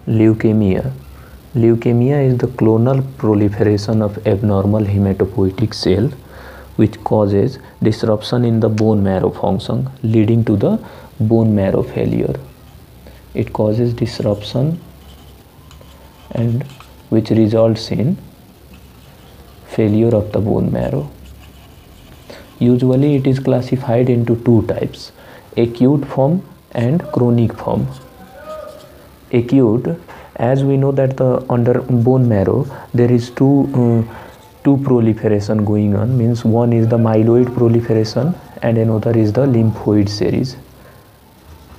Leukemia. Leukemia is the clonal proliferation of abnormal hematopoietic cell which causes disruption in the bone marrow function, leading to the bone marrow failure. It causes disruption and which results in failure of the bone marrow. Usually it is classified into two types, acute form and chronic form. Acute, as we know that the under bone marrow there is two proliferation going on, means one is the myeloid proliferation and another is the lymphoid series.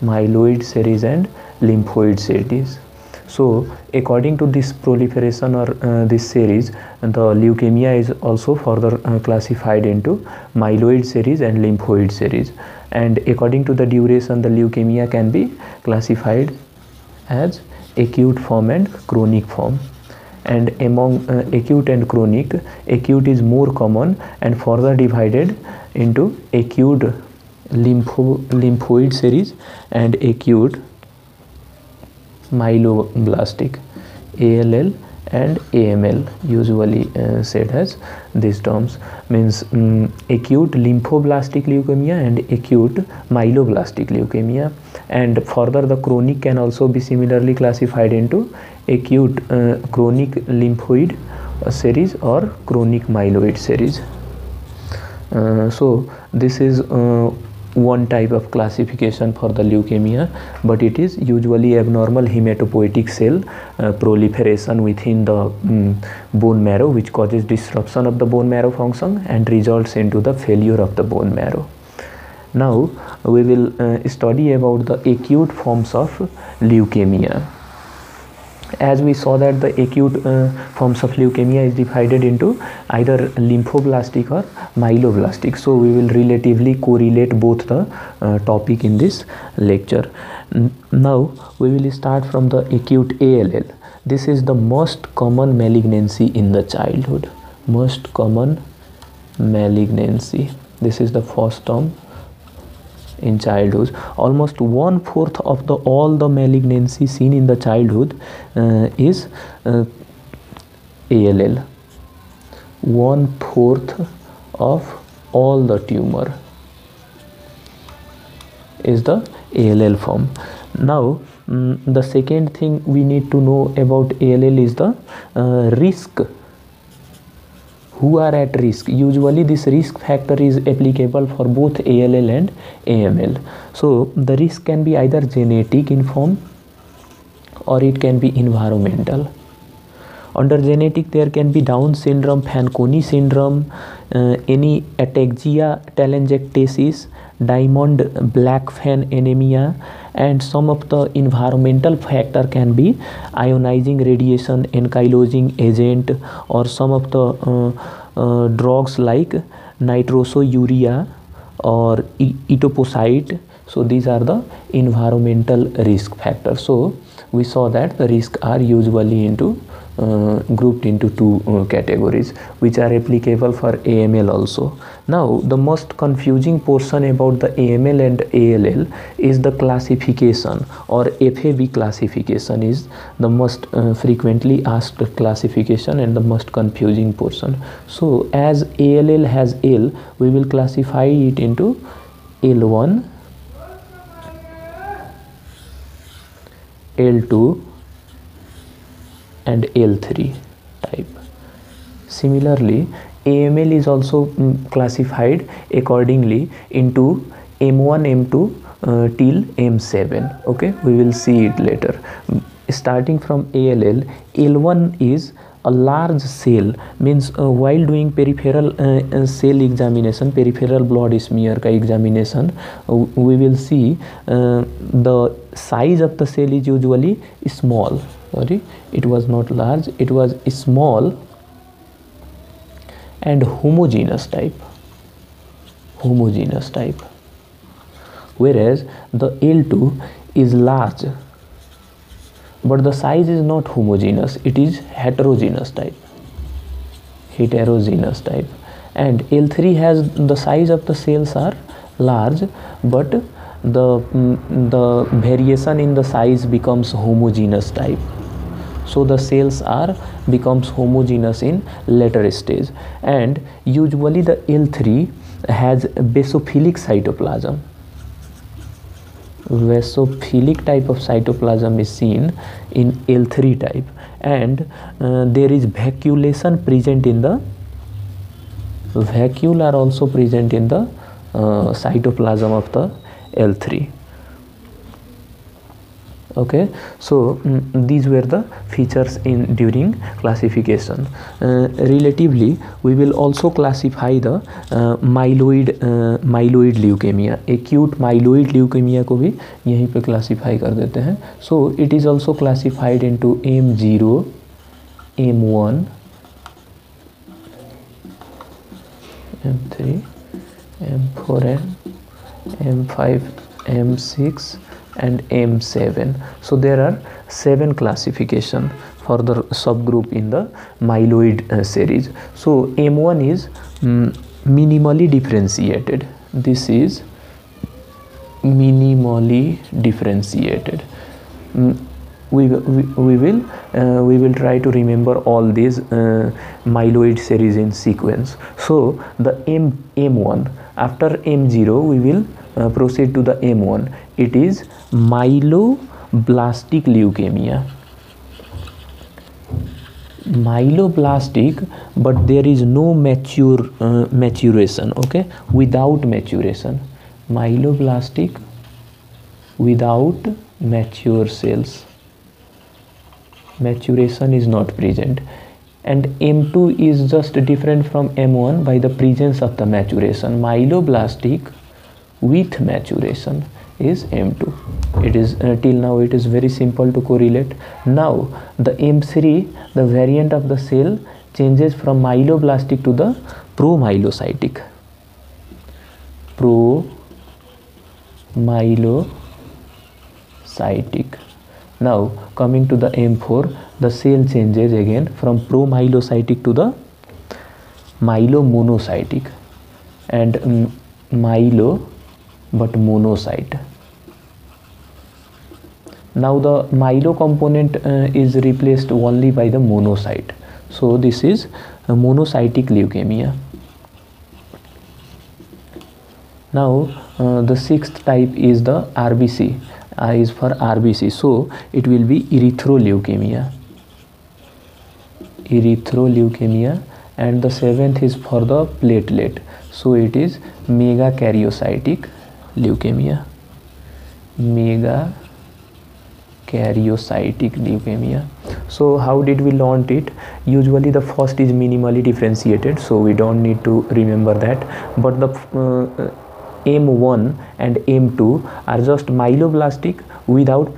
Myeloid series and lymphoid series. So according to this proliferation or this series, the leukemia is also further classified into myeloid series and lymphoid series, and according to the duration the leukemia can be classified as acute form and chronic form. And among acute and chronic, acute is more common and further divided into acute lymphoid series and acute myeloblastic, ALL and AML, usually said as these terms, means acute lymphoblastic leukemia and acute myeloblastic leukemia. And further the chronic can also be similarly classified into acute chronic lymphoid series or chronic myeloid series. So this is one type of classification for the leukemia, but it is usually abnormal hematopoietic cell proliferation within the bone marrow, which causes disruption of the bone marrow function and results into the failure of the bone marrow. Now we will study about the acute forms of leukemia. As we saw that the acute forms of leukemia is divided into either lymphoblastic or myeloblastic, so we will relatively correlate both the topic in this lecture. Now we will start from the acute ALL. This is the most common malignancy in the childhood. Most common malignancy. This is the first term in childhood. Almost 1/4 of all the malignancy seen in the childhood is ALL. 1/4 of all the tumor is the ALL form. Now the second thing we need to know about ALL is the risk. Who are at risk? Usually this risk factor is applicable for both ALL and AML. So the risk can be either genetic in form or it can be environmental. Under genetic there can be Down syndrome, Fanconi syndrome, any ataxia telangiectasis, Diamond-Blackfan anemia, and some of the environmental factor can be ionizing radiation, ankylosing agent, or some of the drugs like nitrosourea or etoposide. So these are the environmental risk factors. So we saw that the risks are usually into grouped into two categories, which are applicable for AML also. Now the most confusing portion about the AML and ALL is the classification, or FAB classification is the most frequently asked classification and the most confusing portion. So as ALL has L, we will classify it into L1, L2 and L3 type. Similarly, AML is also classified accordingly into M1, M2 till M7. Okay, we will see it later. Starting from ALL, L1 is a large cell, means while doing peripheral cell examination, peripheral blood smear ka examination, we will see the size of the cell is usually small. Sorry, it was not large, it was small and homogeneous type. Homogeneous type. Whereas the L2 is large, but the size is not homogeneous, it is heterogeneous type. Heterogeneous type. And L3 has the size of the cells are large, but the variation in the size becomes homogeneous type. So the cells are becomes homogeneous in later stage, and usually the L3 has basophilic cytoplasm. Basophilic type of cytoplasm is seen in L3 type, and there is vacuolation present in the vacuole are also present in the cytoplasm of the L3. Okay, so these were the features in during classification. Relatively, we will also classify the myeloid leukemia. Acute myeloid leukemia को भी यहीं पे classify कर देते हैं. So it is also classified into M0, M1, M3, M4, M5, M6 and M7. So there are 7 classification for the subgroup in the myeloid series. So M1 is minimally differentiated. This is minimally differentiated. We will try to remember all these myeloid series in sequence. So the M1, after M0 we will proceed to the M1. It is myeloblastic leukemia. Myeloblastic, but there is no maturation. Okay, without maturation. Myeloblastic without mature cells. Maturation is not present, and M2 is just different from M1 by the presence of the maturation. Myeloblastic with maturation is M2. It is till now it is very simple to correlate. Now the M3, the variant of the cell changes from myeloblastic to the promyelocytic. Promyelocytic. Now coming to the M4, the cell changes again from promyelocytic to the myelomonocytic, and myelo but monocyte. Now the myelo component is replaced only by the monocyte. So this is a monocytic leukemia. Now the 6th type is the RBC. I is for RBC, so it will be erythroleukemia. And the 7th is for the platelet, so it is megakaryocytic leukemia. So how did we learn it? Usually the first is minimally differentiated, so we don't need to remember that, but the M1 and M2 are just myeloblastic without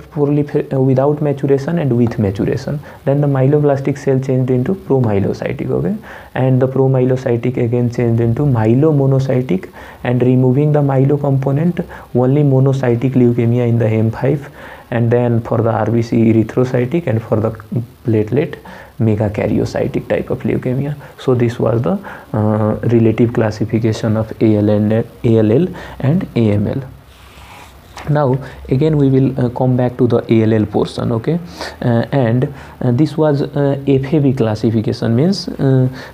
maturation and with maturation. Then the myeloblastic cell changed into promyelocytic, okay, and the promyelocytic again changed into myelomonocytic, and removing the myelo component, only monocytic leukemia in the M5, and then for the RBC erythrocytic, and for the platelet megakaryocytic type of leukemia. So this was the relative classification of ALL and AML. Now again we will come back to the ALL portion, okay, and this was FAB classification, means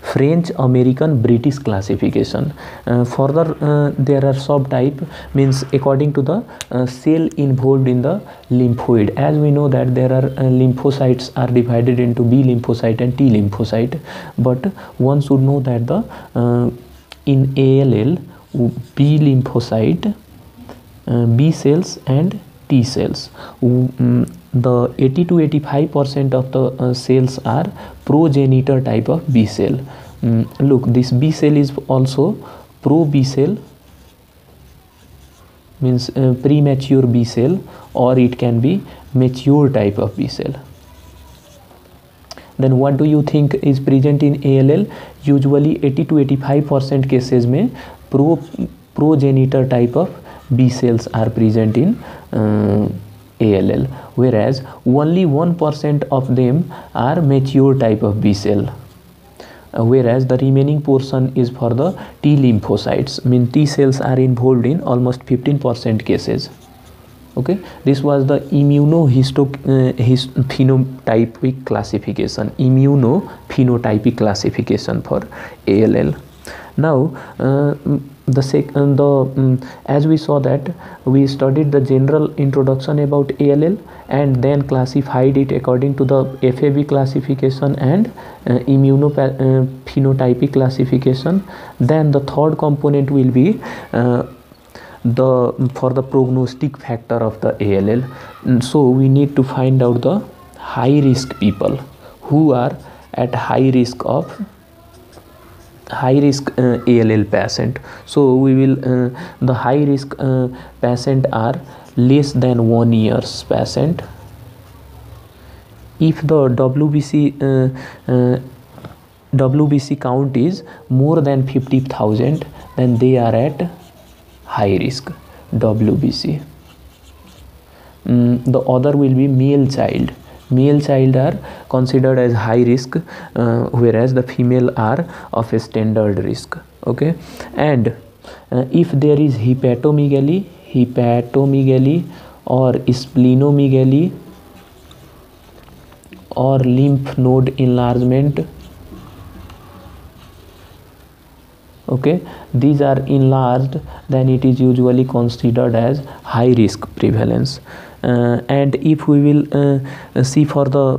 French American British classification. Further there are subtype, means according to the cell involved in the lymphoid. As we know that there are lymphocytes are divided into B lymphocyte and T lymphocyte, but one should know that the in ALL B lymphocyte, B cells and T cells, the 80 to 85% of the cells are progenitor type of B cell. Look, this B cell is also pro B cell, means premature B cell, or it can be mature type of B cell. Then what do you think is present in ALL? Usually 80 to 85% cases में progenitor type of B cells are present in ALL, whereas only 1% of them are mature type of B cell, whereas the remaining portion is for the T lymphocytes, mean T cells are involved in almost 15% cases. Okay, this was the immunophenotypic classification, immunophenotypic classification for ALL. Now as we saw that we studied the general introduction about ALL and then classified it according to the FAB classification and immunophenotypic classification. Then the third component will be for the prognostic factor of the ALL. So we need to find out the high risk people who are at high risk ALL patient. So we will the high risk patient are less than 1 years patient. If the WBC count is more than 50,000, then they are at high risk WBC. The other will be male child are considered as high risk, whereas the female are of a standard risk. Okay, and if there is hepatomegaly or splenomegaly or lymph node enlargement, okay, these are enlarged, then it is usually considered as high risk prevalence. And if we will see for the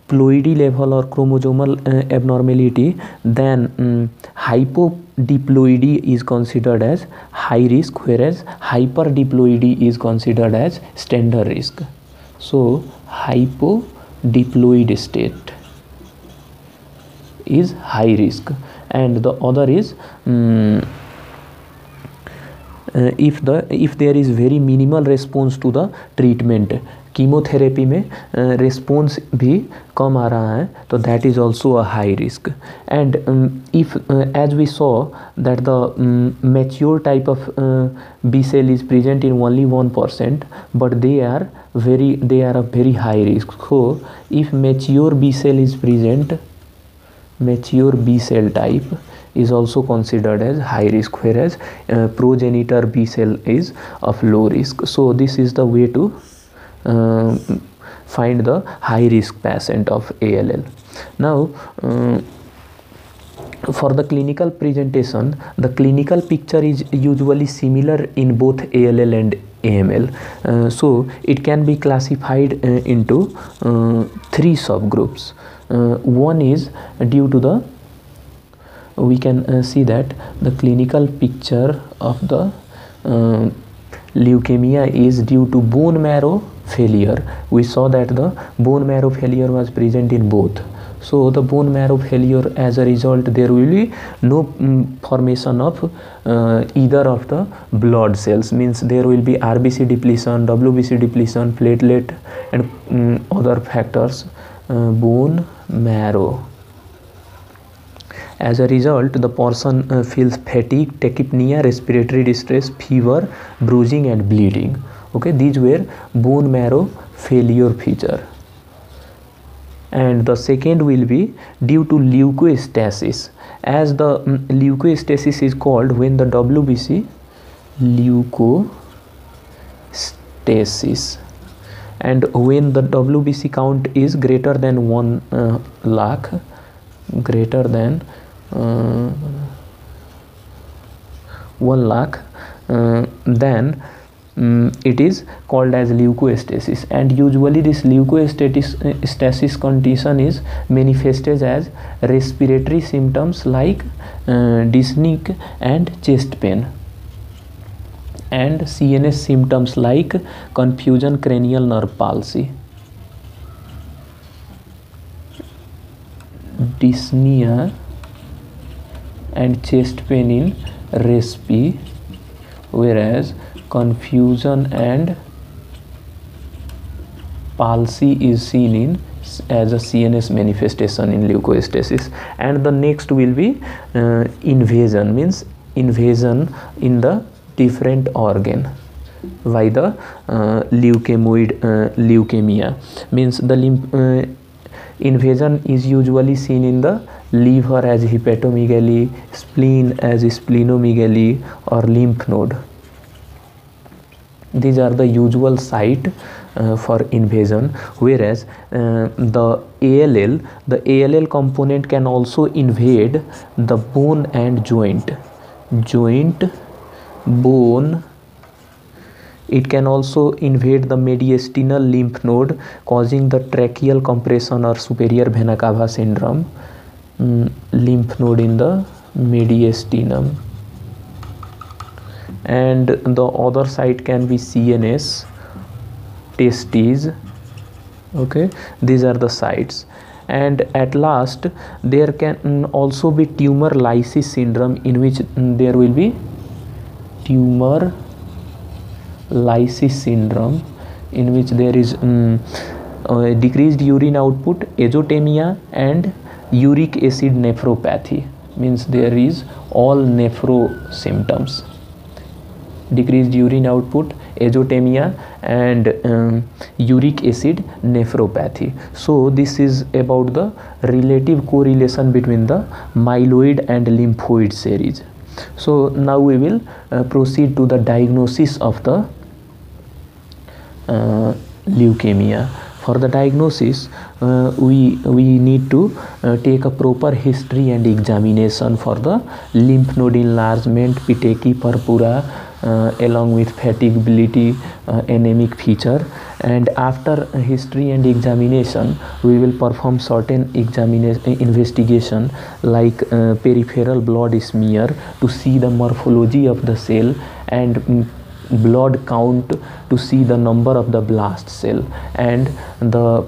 ploidy level or chromosomal abnormality, then hypodiploidy is considered as high risk, whereas hyperdiploidy is considered as standard risk. So hypodiploid state is high risk, and the other is if there is very minimal response to the treatment, chemotherapy में response भी कम आ रहा है, तो that is also a high risk. And if as we saw that the mature type of B cell is present in only 1%, but they are a very high risk. So if mature B cell is present, mature B cell type is also considered as high risk, whereas progenitor B cell is of low risk. So this is the way to find the high risk patient of ALL. Now for the clinical presentation, the clinical picture is usually similar in both ALL and AML. So it can be classified into 3 subgroups. One is due to the, we can see that the clinical picture of the leukemia is due to bone marrow failure. We saw that the bone marrow failure was present in both. So the bone marrow failure, as a result there will be no formation of either of the blood cells, means there will be RBC depletion, WBC depletion, platelet and other factors, bone marrow. As a result, the person feels fatigue, tachypnea, respiratory distress, fever, bruising and bleeding. Okay, these were bone marrow failure feature. And the second will be due to leukostasis. As the leukostasis is called when the WBC leukostasis, and when the WBC count is greater than 1 lakh, greater than 1 lakh, then it is called as leukostasis. And usually this leukostasis condition is manifested as respiratory symptoms like dyspnea and chest pain, and CNS symptoms like confusion, cranial nerve palsy, dyspnea and chest pain in respi, whereas confusion and palsy is seen in as a CNS manifestation in leukostasis. And the next will be invasion, means invasion in the different organ by the leukemia, means the invasion is usually seen in the liver as hepatomegaly, spleen as splenomegaly or lymph node. These are the usual site for invasion, whereas the ALL component can also invade the bone and joint, bone. It can also invade the mediastinal lymph node, causing the tracheal compression or superior vena cava syndrome. Lymph node in the mediastinum. And the other site can be CNS, testes. Okay, these are the sites. And at last there can also be tumor lysis syndrome, in which there will be tumor lysis syndrome, in which there is decreased urine output, azotemia, and uric acid nephropathy. Means there is all nephro symptoms: decreased urine output, azotemia, and uric acid nephropathy. So this is about the relative correlation between the myeloid and lymphoid series. So now we will proceed to the diagnosis of the leukemia. For the diagnosis, we need to take a proper history and examination for the lymph node enlargement, petechiae purpura, along with fatigability, anemic feature. And after history and examination, we will perform certain investigation like peripheral blood smear to see the morphology of the cell, and blood count to see the number of the blast cell, and the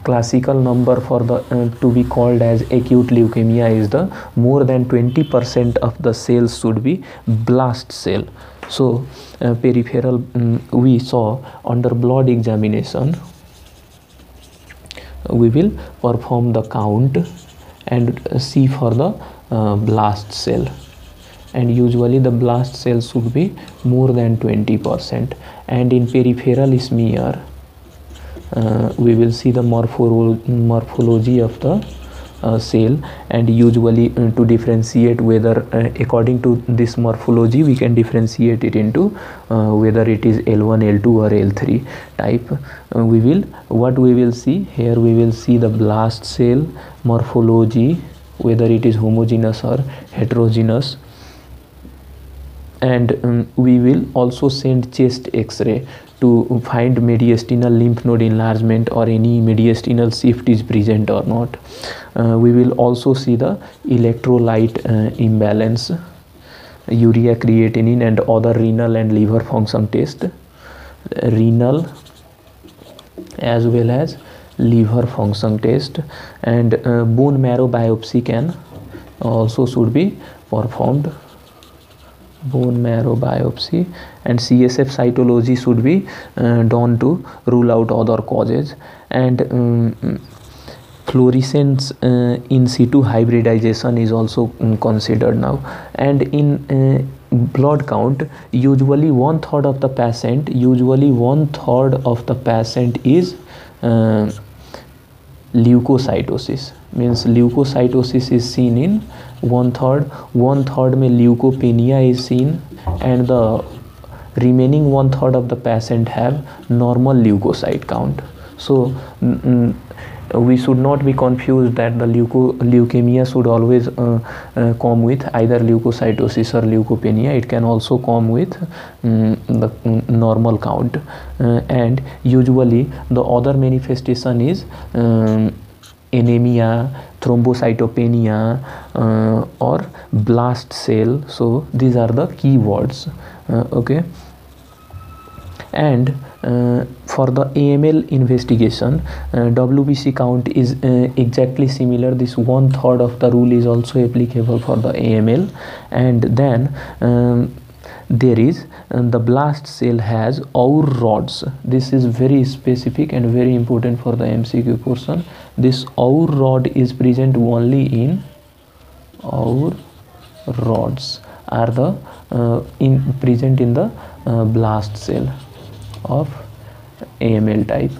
classical number for the to be called as acute leukemia is the more than 20% of the cells should be blast cell. So peripheral, we saw under blood examination, we will perform the count and see for the blast cell, and usually the blast cells should be more than 20%. And in peripheral smear, we will see the morphology of the cell, and usually to differentiate whether according to this morphology we can differentiate it into whether it is L1, L2 or L3 type. We will see here, we will see the blast cell morphology, whether it is homogeneous or heterogeneous. And we will also send chest X-ray to find mediastinal lymph node enlargement or any mediastinal shift is present or not. We will also see the electrolyte imbalance, urea, creatinine, and other renal and liver function test, renal as well as liver function test. And bone marrow biopsy can also should be performed, bone marrow biopsy, and CSF cytology should be done to rule out other causes. And fluorescence in situ hybridization is also considered now. And in blood count, usually one third of the patient is leukocytosis. Means leukocytosis is seen in one third में leukopenia is seen, and the remaining one third of the patient have normal leukocyte count. So we should not be confused that the leukemia should always come with either leukocytosis or leukopenia. It can also come with the normal count. And usually the other manifestation is anemia, thrombocytopenia, or blast cell. So these are the key words. Okay. And for the AML investigation, WBC count is exactly similar. This one third of the rule is also applicable for the AML. And then there is the blast cell has Auer rods. This is very specific and very important for the MCQ portion. This Auer rod is present only in Auer rods are the present in the blast cell of AML type.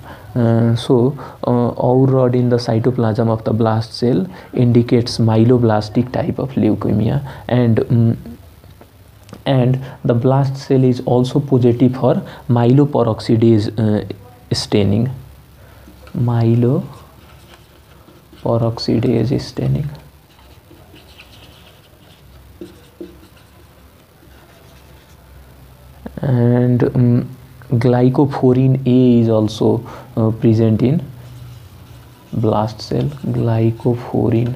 So Auer rod in the cytoplasm of the blast cell indicates myeloblastic type of leukemia. And and the blast cell is also positive for myeloperoxidase staining. Myeloperoxidase staining. And glycophorin A is also present in blast cell. Glycophorin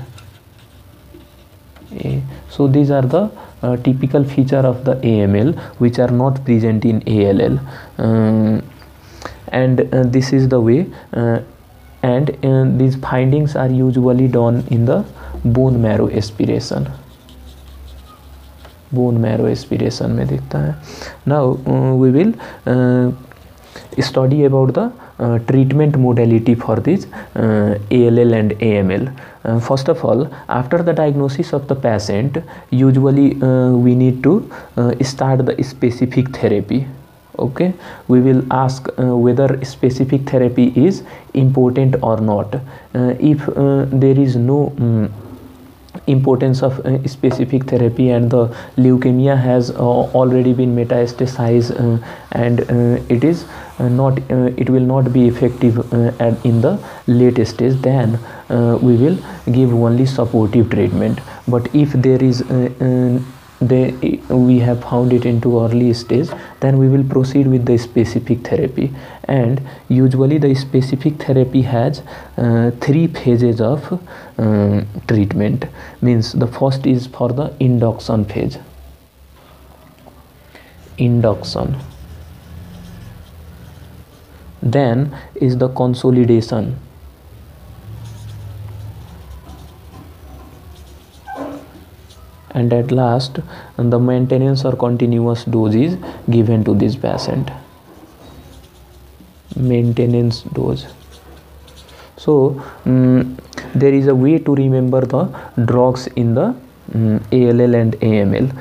A. So these are the typical feature of the AML which are not present in ALL, and this is the way, and these findings are usually done in the bone marrow aspiration. Bone marrow aspiration में दिखता है. Now we will study about the treatment modality for this ALL and AML. First of all, after the diagnosis of the patient, usually we need to start the specific therapy. Okay, we will ask whether specific therapy is important or not. If there is no importance of specific therapy and the leukemia has already been metastasized, and it is not it will not be effective in the late stage, then we will give only supportive treatment. But if there is we have found it into early stage, then we will proceed with the specific therapy. And usually the specific therapy has 3 phases of treatment. Means the first is for the induction phase. Induction. Then is the consolidation. And at last, the maintenance or continuous dose is given to this patient. Maintenance dose. So there is a way to remember the drugs in the ALL and AML.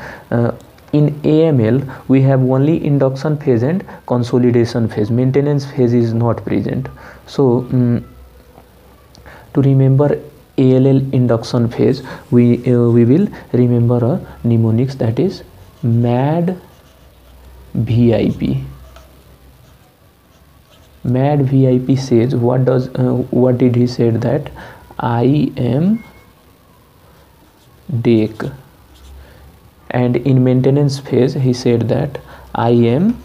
In AML we have only induction phase and consolidation phase. Maintenance phase is not present. So to remember ALL induction phase, we will remember a mnemonics, that is MAD VIP. MAD VIP says what did he said, that I am DAC, and in maintenance phase he said that I am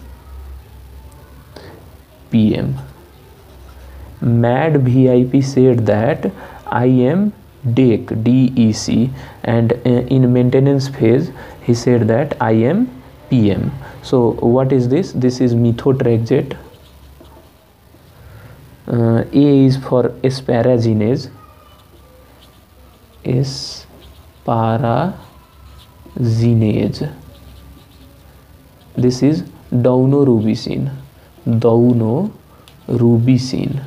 PM. MAD VIP said that I am DEC, DEC, and in maintenance phase he said that I am PM. So what is this? This is methotrexate. A is for asparaginase. Asparaginase. This is daunorubicin. Daunorubicin.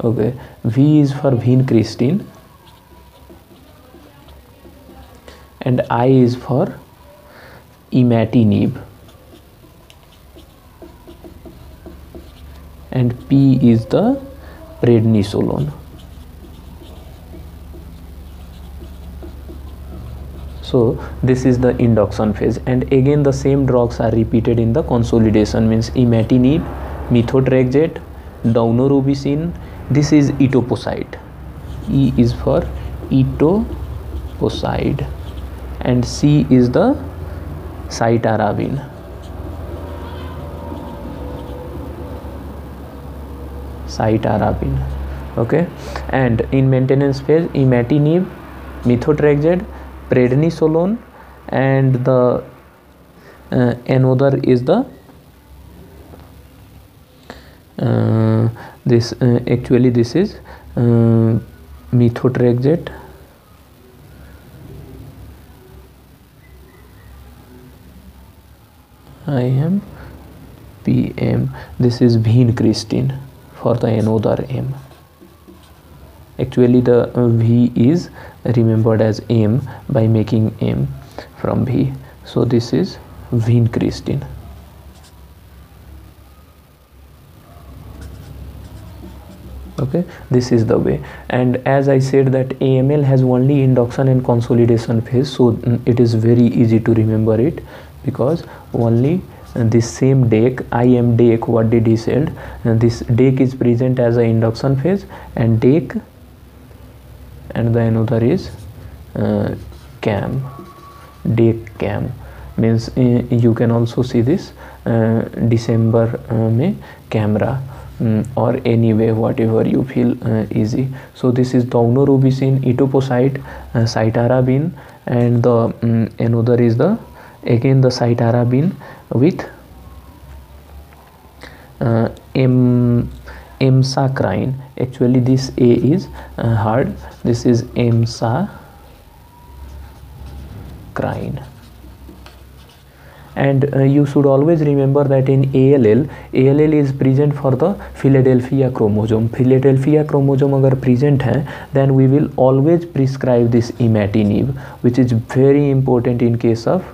Okay, V is for vincristine, and I is for imatinib, and P is the prednisolone. So this is the induction phase, and again the same drugs are repeated in the consolidation. Means imatinib, methotrexate, daunorubicin. This is etoposide. E is for etoposide, and C is the cytarabine. Cytarabine. Okay, and in maintenance phase, imatinib, methotrexate, prednisolone, and the another is the this actually this is methotrexate, I am PM. This is vincristine for the another M. Actually the V is remembered as M by making M from V. So this is vincristine. Okay, this is the way. And as I said that AML has only induction and consolidation phase, so it is very easy to remember it, because only this same deck, IM deck, what did he said, and this deck is present as a induction phase, and deck, and the another is cam, deck cam, means you can also see this December में camera, or anyway whatever you feel easy. So this is daunorubicin, etoposide, cytarabine, and the another is the again the cytarabine with emsacrine. Actually this A is hard, this is emsacrine. And you should always remember that in ALL is present for the Philadelphia chromosome. Philadelphia chromosome अगर present है, then we will always prescribe this imatinib, which is very important in case of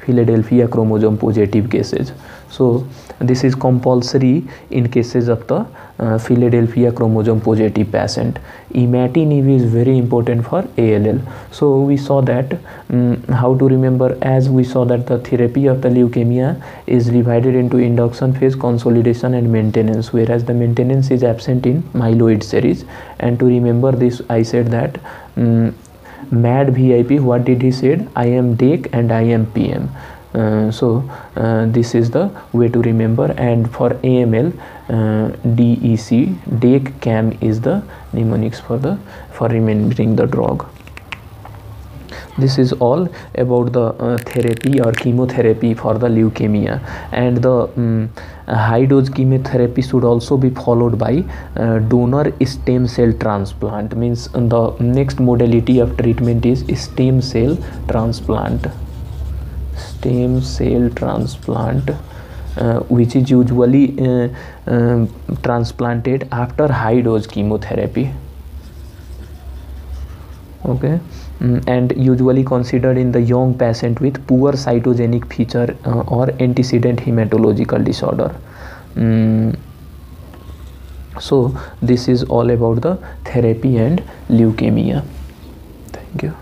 Philadelphia chromosome positive cases. So this is compulsory in cases of the Philadelphia chromosome positive patient. Imatinib is very important for ALL. So we saw that how to remember, as we saw that the therapy of the leukemia is divided into induction phase, consolidation and maintenance, whereas the maintenance is absent in myeloid series. And to remember this, I said that MAD VIP, what did he said? I am DEC and I am PM. So this is the way to remember. And for AML, DEC, DEC CAM is the mnemonics for remembering the drug. This is all about the therapy or chemotherapy for the leukemia. And the high dose chemotherapy should also be followed by donor stem cell transplant, means the next modality of treatment is stem cell transplant. Which is usually transplanted after high dose chemotherapy. Okay, and usually considered in the young patient with poor cytogenic feature or antecedent hematological disorder. So this is all about the therapy and leukemia. Thank you.